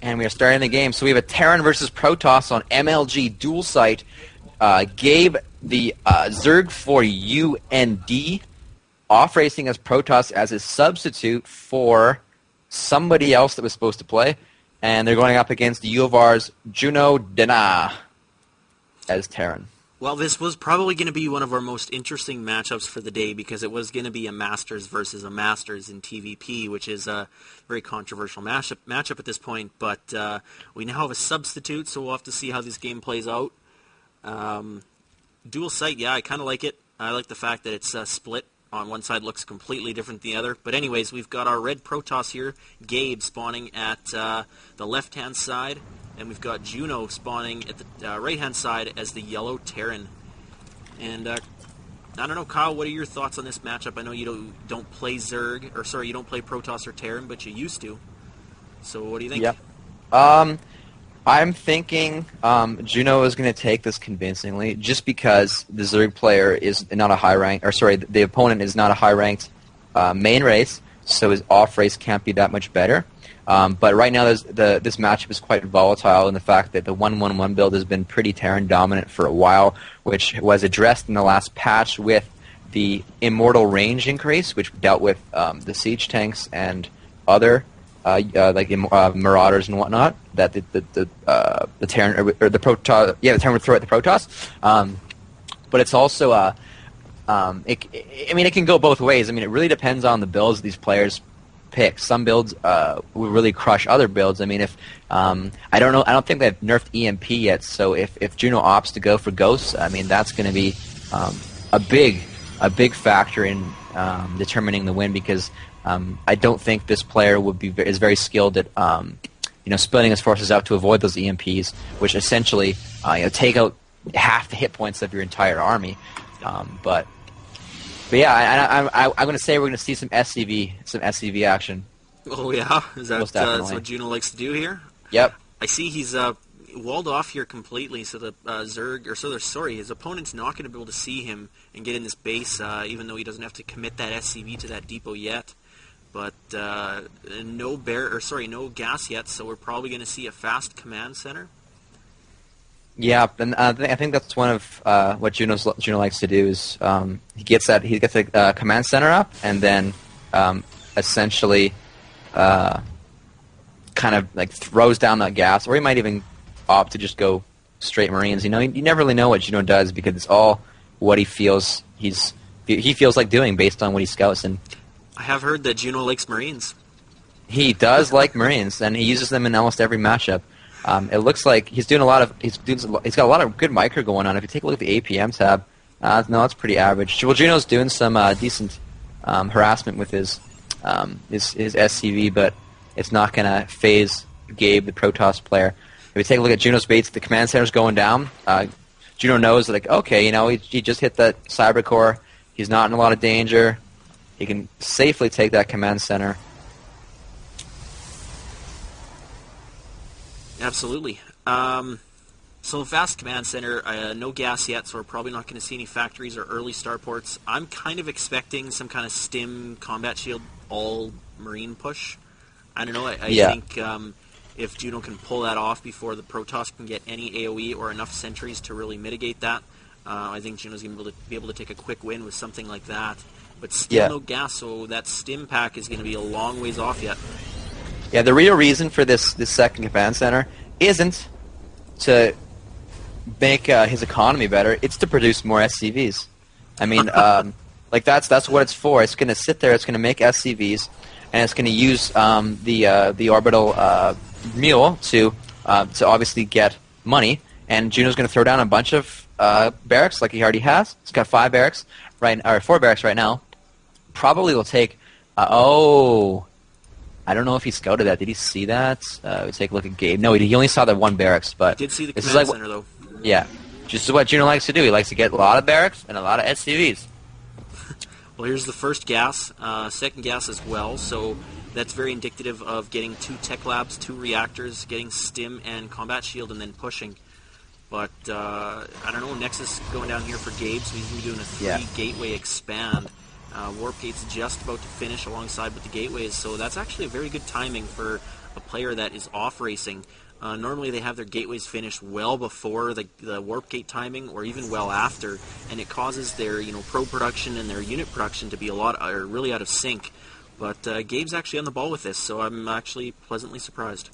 And we are starting the game. So we have a Terran versus Protoss on MLG dual site. Gabe, the Zerg for UND, off-racing as Protoss as his substitute for somebody else that was supposed to play. And they're going up against the U of R's JunoNdanah as Terran. Well, this was probably going to be one of our most interesting matchups for the day because it was going to be a Masters versus a Masters in TVP, which is a very controversial matchup at this point. But we now have a substitute, so we'll have to see how this game plays out. Dual site, yeah, I kind of like it. I like the fact that it's split. On one side looks completely different than the other. But anyways, we've got our red Protoss here, Gabe spawning at the left-hand side. And we've got Juno spawning at the right-hand side as the yellow Terran. And I don't know, Kyle, what are your thoughts on this matchup? I know you don't play Zerg, or sorry, you don't play Protoss or Terran, but you used to. So what do you think? Yep. I'm thinking Juno is going to take this convincingly, just because the Zerg player is not a high rank, or sorry, the opponent is not a high-ranked main race, so his off race can't be that much better. But right now, this matchup is quite volatile in the fact that the 1-1-1 build has been pretty Terran dominant for a while, which was addressed in the last patch with the Immortal range increase, which dealt with the siege tanks and other Marauders and whatnot that the Terran or the Protoss, the Terran would throw at the Protoss. But it's also it can go both ways. I mean, it really depends on the builds these players pick. Some builds will really crush other builds. I mean, if I don't think they've nerfed EMP yet. So if Juno opts to go for Ghosts, I mean that's going to be a big factor in determining the win, because I don't think this player is very skilled at splitting his forces out to avoid those EMPs, which essentially take out half the hit points of your entire army. But yeah, I'm going to say we're going to see some SCV action. Oh yeah, is that that's what Juno likes to do here? Yep. I see he's walled off here completely, so the his opponent's not going to be able to see him and get in this base, even though he doesn't have to commit that SCV to that depot yet. But no gas yet, so we're probably going to see a fast command center. Yeah, and I think that's one of what Juno likes to do is he gets a command center up, and then essentially kind of like throws down that gas, or he might even opt to just go straight Marines. You never really know what Juno does, because it's all what he feels like doing based on what he scouts. And I have heard that Juno likes Marines. He does like Marines, and he uses them in almost every matchup. It looks like he's got a lot of good micro going on. If you take a look at the APM tab, no, it's pretty average. Well, Juno's doing some decent harassment with his SCV, but it's not going to phase Gabe, the Protoss player. If you take a look at Juno's baits, the command center's going down. Juno knows, like, okay, he just hit that cyber core. He's not in a lot of danger. He can safely take that command center. Absolutely. So fast command center, no gas yet, so we're probably not going to see any factories or early starports. I'm kind of expecting some kind of stim combat shield all Marine push. I don't know. I think if Juno can pull that off before the Protoss can get any AoE or enough sentries to really mitigate that, I think Juno's going to be able to take a quick win with something like that. But still no gas, so that stim pack is going to be a long ways off yet. Yeah, the real reason for this second command center isn't to make his economy better. It's to produce more SCVs. I mean, that's what it's for. It's going to sit there. It's going to make SCVs, and it's going to use the orbital mule to obviously get money. And Juno's going to throw down a bunch of barracks like he already has. He's got 4 barracks right now. Probably will take. I don't know if he scouted that. Did he see that? Take a look at Gabe. No, he only saw the 1 barracks. But he did see the command center, though. Yeah. Just what Juno likes to do. He likes to get a lot of barracks and a lot of SCVs. Well, here's the first gas. Second gas as well. So that's very indicative of getting 2 tech labs, 2 reactors, getting stim and combat shield, and then pushing. But I don't know. Nexus going down here for Gabe, so he's going to be doing a 3 gateway expand. Warp Gate's just about to finish alongside with the gateways, so that's actually a very good timing for a player that is off racing, normally they have their gateways finished well before the warp gate timing, or even well after, and it causes their probe production and their unit production to be really out of sync. But Gabe's actually on the ball with this, so I'm actually pleasantly surprised.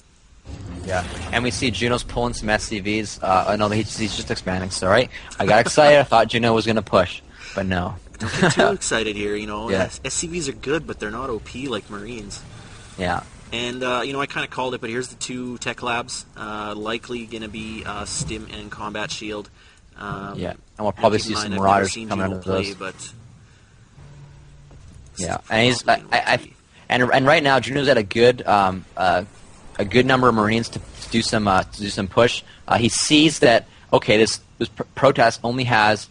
Yeah, and we see Juno's pulling some SCVs. No, he's just expanding. Sorry, I got excited. I thought Juno was going to push, but no. Don't get too excited here. Yeah. SCVs are good, but they're not OP like Marines. Yeah. And, I kind of called it, but here's the 2 tech labs. Likely going to be Stim and Combat Shield. Yeah, and we'll probably see some Marauders coming out of those. But yeah, and he's and right now Juno's at a good number of Marines to do some push. He sees that this protest only has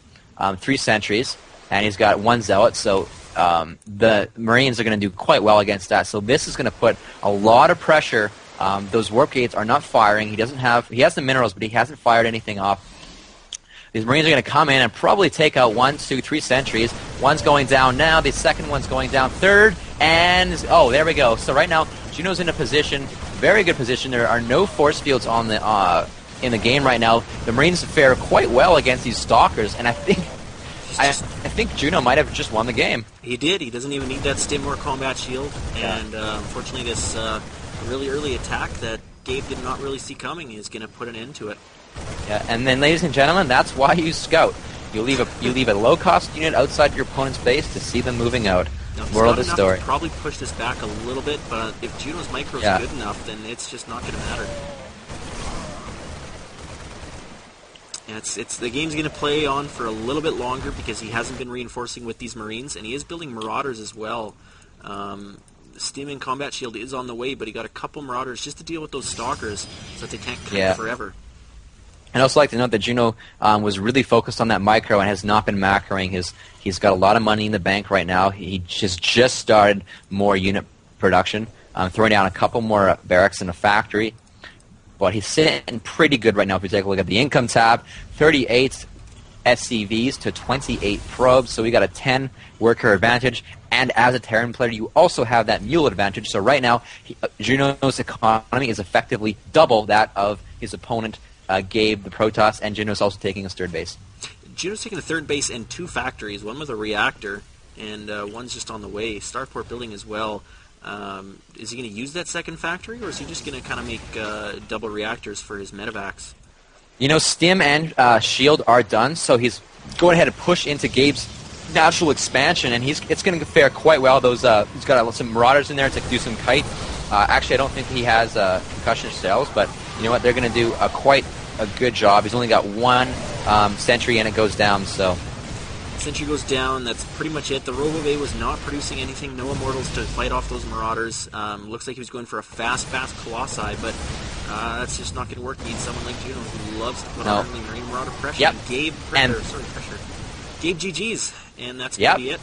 3 sentries, and he's got 1 zealot, so the Marines are going to do quite well against that. So this is going to put a lot of pressure. Those warp gates are not firing. He has the minerals, but he hasn't fired anything off. These Marines are going to come in and probably take out 1, 2, 3 sentries. One's going down now. The second one's going down. Third, and there we go. So right now, Juno's in a position, very good position. There are no force fields on the in the game right now. The Marines fare quite well against these stalkers, and I think Juno might have just won the game. He did. He doesn't even need that Stim or Combat Shield, and unfortunately, this really early attack that Gabe did not really see coming is going to put an end to it. Yeah, and then, ladies and gentlemen, that's why you scout. You leave a low-cost unit outside your opponent's base to see them moving out. Now, Moral of the story. Probably push this back a little bit, but if Juno's micro's good enough, then it's just not going to matter. Yeah, it's the game's going to play on for a little bit longer because he hasn't been reinforcing with these Marines, and he is building Marauders as well. Stim and Combat Shield is on the way, but he got a couple Marauders just to deal with those Stalkers so that they can't connect forever. I'd also like to note that Juno was really focused on that micro and has not been macroing. He's got a lot of money in the bank right now. He just started more unit production, throwing down a couple more barracks in a factory. But he's sitting pretty good right now. If you take a look at the income tab, 38 SCVs to 28 probes, so we got a 10 worker advantage. And as a Terran player, you also have that mule advantage. So right now, Juno's economy is effectively double that of his opponent, Gabe, the Protoss, and Juno's also taking his 3rd base. Juno's taking the 3rd base and 2 factories, one with a reactor, and one's just on the way. Starport building as well. Is he going to use that 2nd factory, or is he just going to kind of make double reactors for his medevacs? Stim and Shield are done, so he's going ahead and push into Gabe's natural expansion, and it's going to fare quite well. He's got some Marauders in there to do some kite. Actually, I don't think he has concussion cells, but you know what? They're going to do quite a good job. He's only got 1 sentry, and it goes down. So sentry goes down. That's pretty much it. The Robo-Bay was not producing anything. No Immortals to fight off those Marauders. Looks like he was going for a fast Colossi, but that's just not going to work. You need someone like Juno who loves to put on the Marine Marauder pressure. Yep. Gabe pressure. Gabe GG's, and that's going to be it.